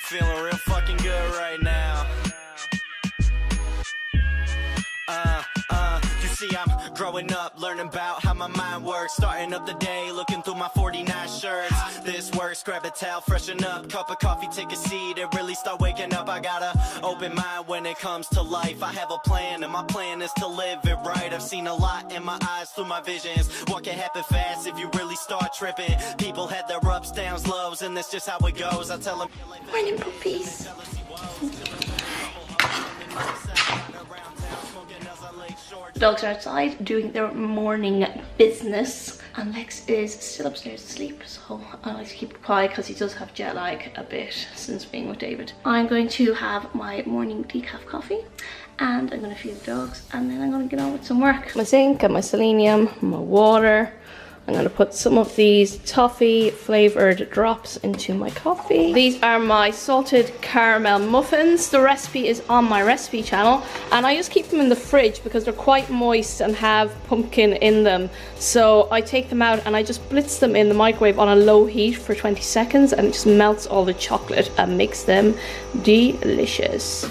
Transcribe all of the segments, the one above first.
feeling real fucking good right now. You see I'm growing up, learning about how my mind works. Starting up the day, looking through my 49 shirts. This works, grab a towel, freshen up. Cup of coffee, take a seat, and really start waking up. I got a open mind when it comes to life. I have a plan, and my plan is to live it right. I've seen a lot in my eyes through my visions. What can happen fast if you really start tripping? People had their ups, downs, lows, and that's just how it goes. I tell them, morning puppies. The dogs are outside doing their morning business, and Lex is still upstairs asleep, so I like to keep it quiet because he does have jet lag a bit since being with David. I'm going to have my morning decaf coffee, and I'm going to feed the dogs, and then I'm going to get on with some work. My zinc and my selenium, my water. I'm going to put some of these toffee flavoured drops into my coffee. These are my salted caramel muffins. The recipe is on my recipe channel, and I just keep them in the fridge because they're quite moist and have pumpkin in them. So I take them out and I just blitz them in the microwave on a low heat for 20 seconds, and it just melts all the chocolate and makes them delicious.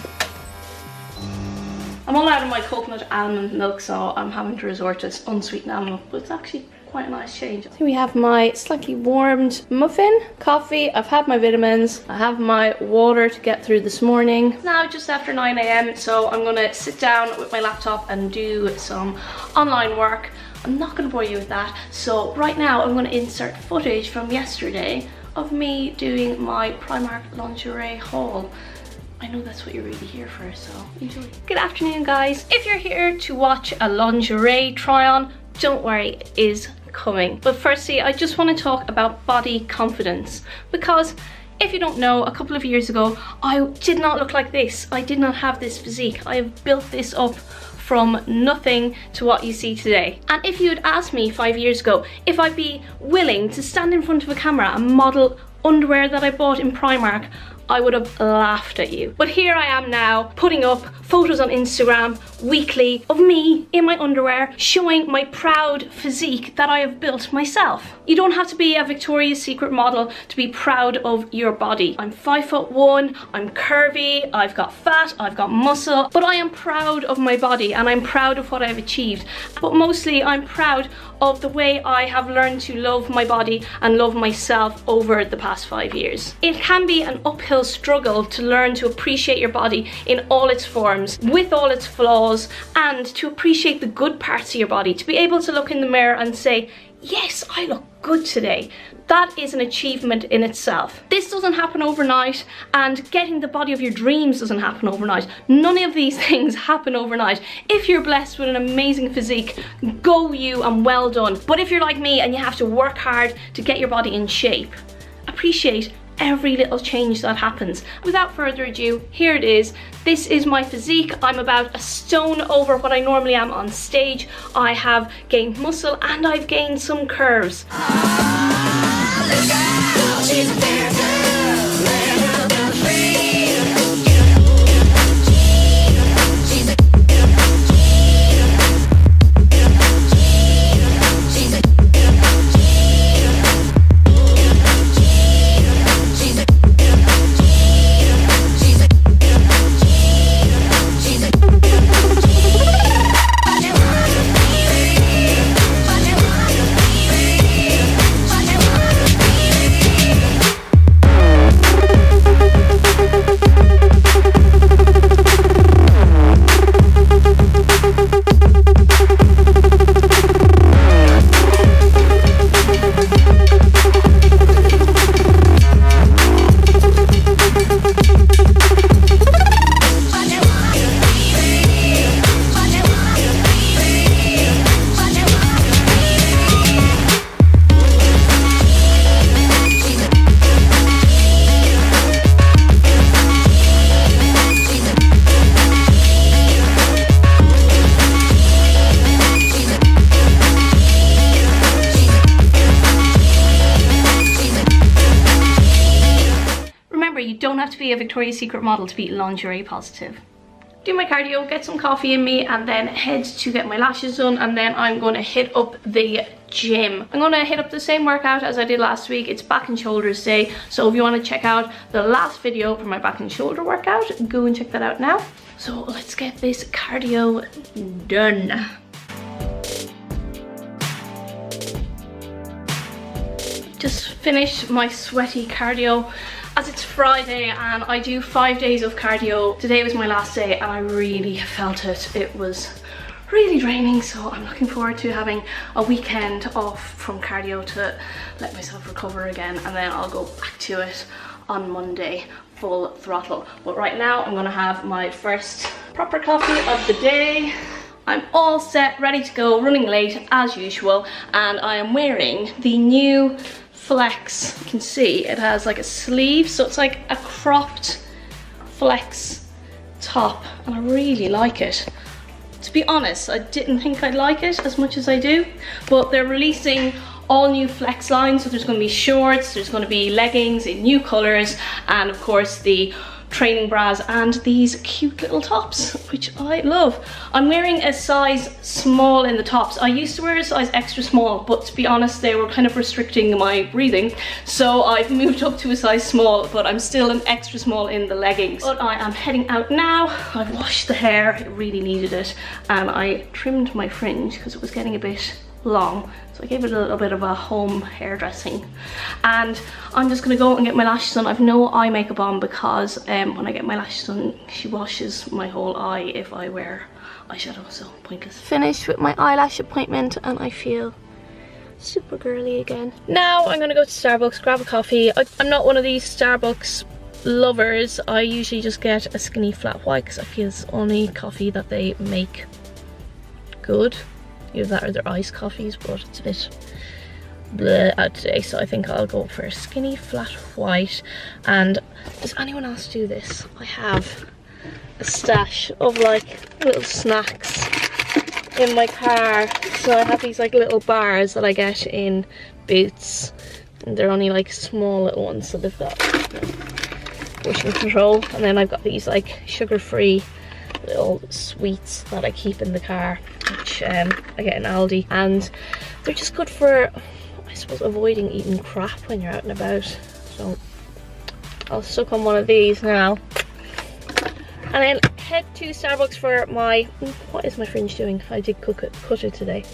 I'm all out of my coconut almond milk, so I'm having to resort to unsweetened almond milk, but it's actually quite a nice change. So we have my slightly warmed muffin, coffee, I've had my vitamins, I have my water to get through this morning. It's now just after 9 AM, so I'm gonna sit down with my laptop and do some online work. I'm not gonna bore you with that. So right now I'm gonna insert footage from yesterday of me doing my Primark lingerie haul. I know that's what you're really here for, so enjoy. Good afternoon, guys. If you're here to watch a lingerie try on, don't worry, it is coming. But firstly, I just want to talk about body confidence, because if you don't know, a couple of years ago I did not look like this. I did not have this physique. I have built this up from nothing to what you see today. And if you had asked me 5 years ago if I'd be willing to stand in front of a camera and model underwear that I bought in Primark, I would have laughed at you. But here I am now, putting up photos on Instagram weekly of me in my underwear, showing my proud physique that I have built myself. You don't have to be a Victoria's Secret model to be proud of your body. I'm 5'1", I'm curvy, I've got fat, I've got muscle, but I am proud of my body and I'm proud of what I've achieved. But mostly I'm proud of the way I have learned to love my body and love myself over the past 5 years. It can be an uphill struggle to learn to appreciate your body in all its forms, with all its flaws, and to appreciate the good parts of your body, to be able to look in the mirror and say, yes, I look good today. That is an achievement in itself. This doesn't happen overnight, and getting the body of your dreams doesn't happen overnight. None of these things happen overnight. If you're blessed with an amazing physique, go you and well done. But if you're like me and you have to work hard to get your body in shape, appreciate every little change that happens. Without further ado, here it is. This is my physique. I'm about a stone over what I normally am on stage. I have gained muscle and I've gained some curves. You don't have to be a Victoria's Secret model to be lingerie positive. Do my cardio, get some coffee in me, and then head to get my lashes done, and then I'm going to hit up the gym. I'm gonna hit up the same workout as I did last week. It's back and shoulders day, so if you want to check out the last video for my back and shoulder workout, go and check that out now. So let's get this cardio done. Just finished my sweaty cardio. As it's Friday and I do 5 days of cardio, today was my last day and I really felt it. It was really draining, so I'm looking forward to having a weekend off from cardio to let myself recover again, and then I'll go back to it on Monday full throttle. But right now I'm gonna have my first proper coffee of the day. I'm all set, ready to go, running late as usual, and I am wearing the new Flex. You can see it has like a sleeve, so it's like a cropped Flex top, and I really like it. To be honest, I didn't think I'd like it as much as I do, but they're releasing all new Flex lines, so there's going to be shorts, there's going to be leggings in new colours, and of course the training bras and these cute little tops, which I love. I'm wearing a size small in the tops. I used to wear a size extra small, but to be honest, they were kind of restricting my breathing, so I've moved up to a size small, but I'm still an extra small in the leggings. But I am heading out now. I've washed the hair, it really needed it, and I trimmed my fringe because it was getting a bit long, so I gave it a little bit of a home hairdressing, and I'm just gonna go and get my lashes done. I've no eye makeup on because when I get my lashes done, she washes my whole eye if I wear eyeshadow, so pointless. Finished with my eyelash appointment and I feel super girly again. Now I'm gonna go to Starbucks, grab a coffee. I'm not one of these Starbucks lovers. I usually just get a skinny flat white because I feel it's the only coffee that they make good. Either that or their iced coffees, but it's a bit bleh out today, so I think I'll go for a skinny flat white. And does anyone else do this? I have a stash of like little snacks in my car. So I have these like little bars that I get in Boots, and they're only like small little ones, so they've got portion control. And then I've got these like sugar-free little sweets that I keep in the car, which I get in Aldi, and they're just good for, I suppose, avoiding eating crap when you're out and about. So I'll suck on one of these now and then head to Starbucks for my, what is my fringe doing? I did cut it today.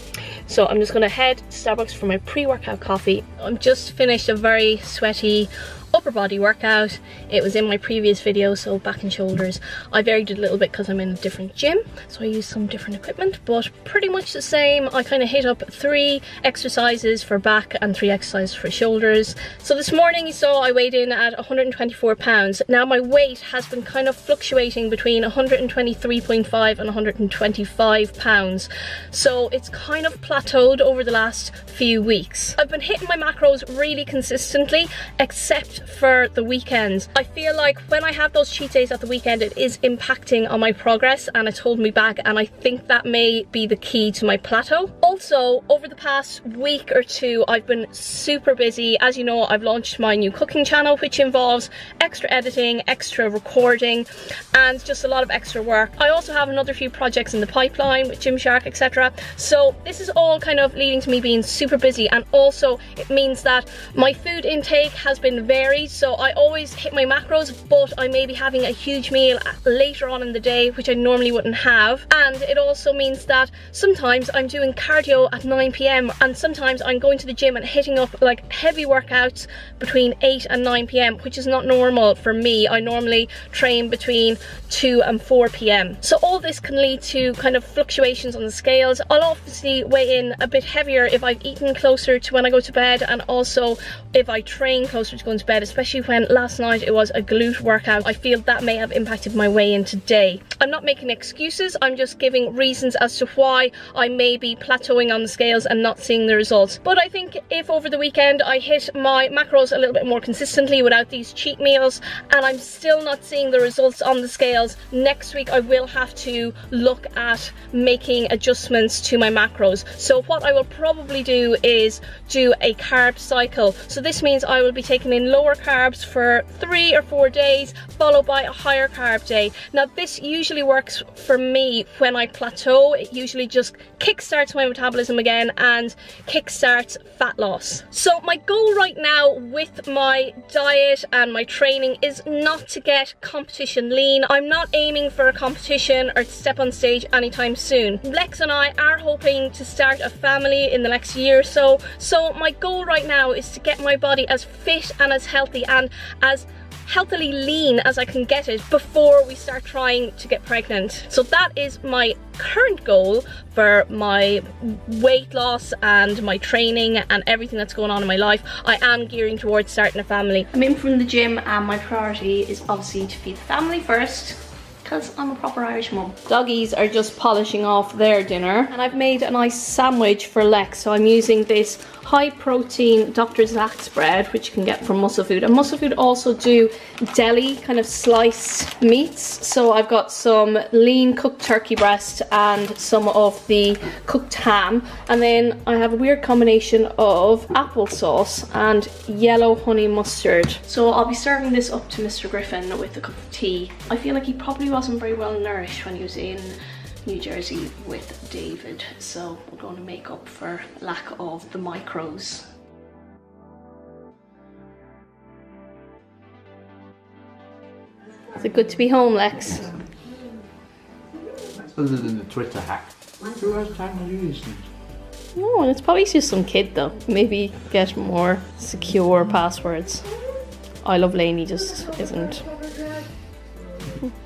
So I'm just gonna head to Starbucks for my pre-workout coffee. I'm just finished a very sweaty upper body workout. It was in my previous video, so back and shoulders. I varied it a little bit because I'm in a different gym, so I used some different equipment, but pretty much the same. I kind of hit up 3 exercises for back and 3 exercises for shoulders. So this morning you saw I weighed in at 124 pounds. Now my weight has been kind of fluctuating between 123.5 and 125 pounds. So it's kind of plateaued over the last few weeks. I've been hitting my macros really consistently, except for the weekends. I feel like when I have those cheat days at the weekend, it is impacting on my progress and it's holding me back, and I think that may be the key to my plateau. Also, over the past week or two, I've been super busy. As you know, I've launched my new cooking channel, which involves extra editing, extra recording, and just a lot of extra work. I also have another few projects in the pipeline with Gymshark, etc. So this is all kind of leading to me being super busy, and also it means that my food intake has been varied. So I always hit my macros, but I may be having a huge meal later on in the day, which I normally wouldn't have. And it also means that sometimes I'm doing cardio at 9 p.m. and sometimes I'm going to the gym and hitting up like heavy workouts between 8 and 9 p.m, which is not normal for me. I normally train between 2 and 4 p.m. So all this can lead to kind of fluctuations on the scales. I'll obviously weigh in a bit heavier if I've eaten closer to when I go to bed, and also if I train closer to going to bed, especially when last night it was a glute workout. I feel that may have impacted my weigh-in today. I'm not making excuses, I'm just giving reasons as to why I may be plateauing on the scales and not seeing the results. But I think if over the weekend I hit my macros a little bit more consistently without these cheat meals, and I'm still not seeing the results on the scales, next week I will have to look at making adjustments to my macros. So what I will probably do is do a carb cycle. So this means I will be taking in lower lower carbs for 3 or 4 days, followed by a higher carb day. Now this usually works for me when I plateau. It usually just kickstarts my metabolism again and kickstarts fat loss. So my goal right now with my diet and my training is not to get competition lean. I'm not aiming for a competition or to step on stage anytime soon. Lex and I are hoping to start a family in the next year or so. So my goal right now is to get my body as fit and as healthy and as healthily lean as I can get it before we start trying to get pregnant. So that is my current goal for my weight loss and my training and everything that's going on in my life. I am gearing towards starting a family. I'm in from the gym and my priority is obviously to feed the family first, because I'm a proper Irish mum. Doggies are just polishing off their dinner and I've made a nice sandwich for Lex. So I'm using this high protein Dr. Zach's bread, which you can get from Muscle Food. And Muscle Food also do deli kind of sliced meats. So I've got some lean cooked turkey breast and some of the cooked ham. And then I have a weird combination of applesauce and yellow honey mustard. So I'll be serving this up to Mr. Griffin with a cup of tea. I feel like he probably wasn't very well nourished when he was in New Jersey with David, so we're going to make up for lack of the micros. Is it good to be home, Lex? Other than the Twitter hack. Who has time to do these things? No, it's probably just some kid though. Maybe get more secure passwords. I Love Lainey just isn't.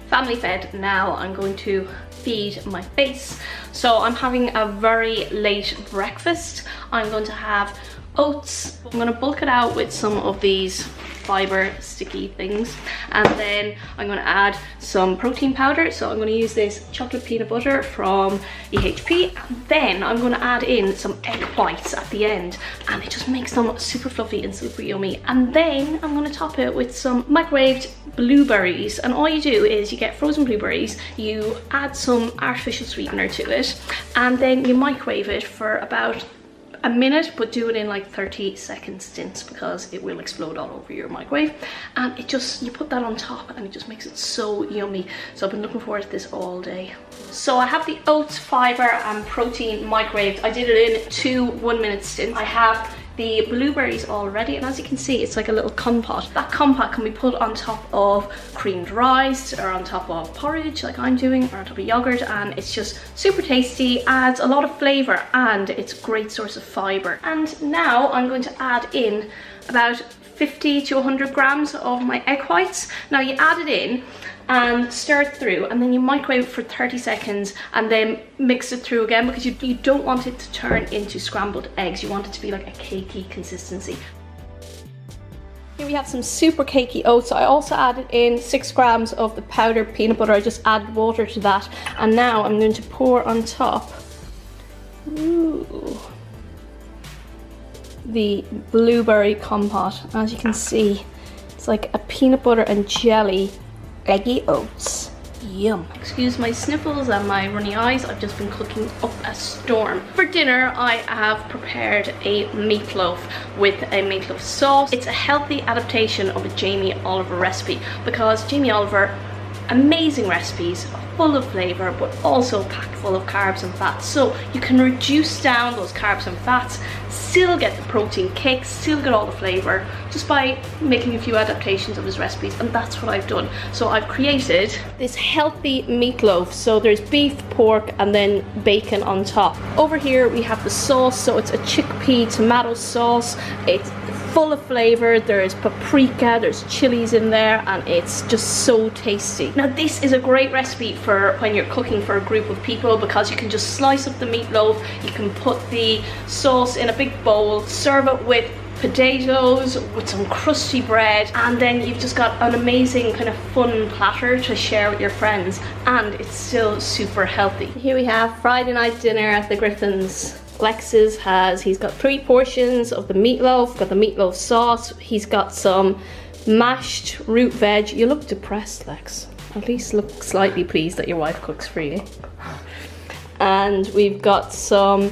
Family fed, now I'm going to feed my face. So I'm having a very late breakfast. I'm going to have oats. I'm going to bulk it out with some of these fiber sticky things, and then I'm going to add some protein powder. So I'm going to use this chocolate peanut butter from EHP, and then I'm going to add in some egg whites at the end, and it just makes them super fluffy and super yummy. And then I'm going to top it with some microwaved blueberries, and all you do is you get frozen blueberries, you add some artificial sweetener to it, and then you microwave it for about a minute, but do it in like 30-second stints because it will explode all over your microwave. And it just, you put that on top and it just makes it so yummy. So I've been looking forward to this all day. So I have the oats, fiber and protein microwaved. I did it in 2 1-minute stints. I have the blueberries already, and as you can see, it's like a little compote. That compote can be put on top of creamed rice or on top of porridge like I'm doing, or on top of yogurt, and it's just super tasty, adds a lot of flavor, and it's a great source of fiber. And now I'm going to add in about 50 to 100 grams of my egg whites. Now you add it in and stir it through, and then you microwave it for 30 seconds and then mix it through again, because you don't want it to turn into scrambled eggs. You want it to be like a cakey consistency. Here we have some super cakey oats. I also added in 6 grams of the powdered peanut butter. I just added water to that, and now I'm going to pour on top the blueberry compote. As you can see, it's like a peanut butter and jelly eggy oats. Yum. Excuse my sniffles and my runny eyes, I've just been cooking up a storm. For dinner, I have prepared a meatloaf with a meatloaf sauce. It's a healthy adaptation of a Jamie Oliver recipe, because Jamie Oliver, amazing recipes, full of flavor, but also packed full of carbs and fats. So you can reduce down those carbs and fats, still get the protein kick, still get all the flavor, just by making a few adaptations of his recipes, and that's what I've done. So I've created this healthy meatloaf. So there's beef, pork, and then bacon on top. Over here we have the sauce, so it's a chickpea tomato sauce. It's full of flavor, there's paprika, there's chilies in there, and it's just so tasty. Now this is a great recipe for when you're cooking for a group of people, because you can just slice up the meatloaf, you can put the sauce in a big bowl, serve it with potatoes, with some crusty bread, and then you've just got an amazing kind of fun platter to share with your friends, and it's still super healthy. Here we have Friday night dinner at the Griffins. Lex's he's got 3 portions of the meatloaf, got the meatloaf sauce, he's got some mashed root veg. You look depressed, Lex. At least look slightly pleased that your wife cooks for you. And we've got some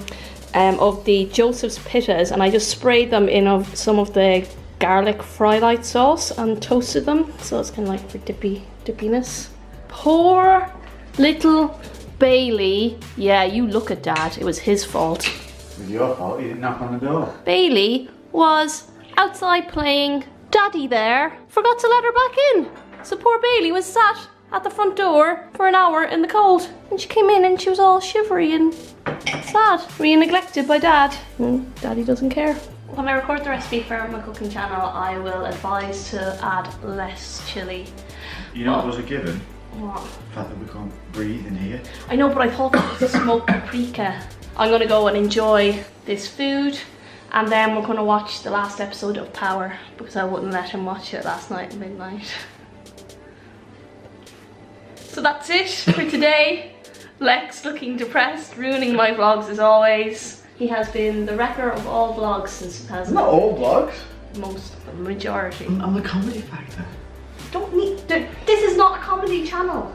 of the Joseph's pittas, and I just sprayed them in some of the garlic fry light sauce and toasted them. So it's kind of like for dippiness. Poor little Bailey. Yeah, you look at Dad. It was his fault. It was your fault, you didn't knock on the door. Bailey was outside playing. Daddy there forgot to let her back in. So poor Bailey was sat at the front door for an hour in the cold. And she came in and she was all shivery and sad. Being neglected by Dad. Daddy doesn't care. When I record the recipe for my cooking channel, I will advise to add less chilli. You know what was a given? What? The fact that we can't breathe in here. I know, but I thought that was a smoked paprika. I'm gonna go and enjoy this food, and then we're gonna watch the last episode of Power, because I wouldn't let him watch it last night at midnight. So that's it for today. Lex looking depressed, ruining my vlogs as always. He has been the wrecker of all vlogs since 2000. Not all vlogs. Most, the majority. I'm the comedy factor. Don't need, this is not a comedy channel.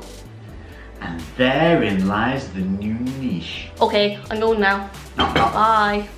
And therein lies the new niche. Okay, I'm going now. Bye.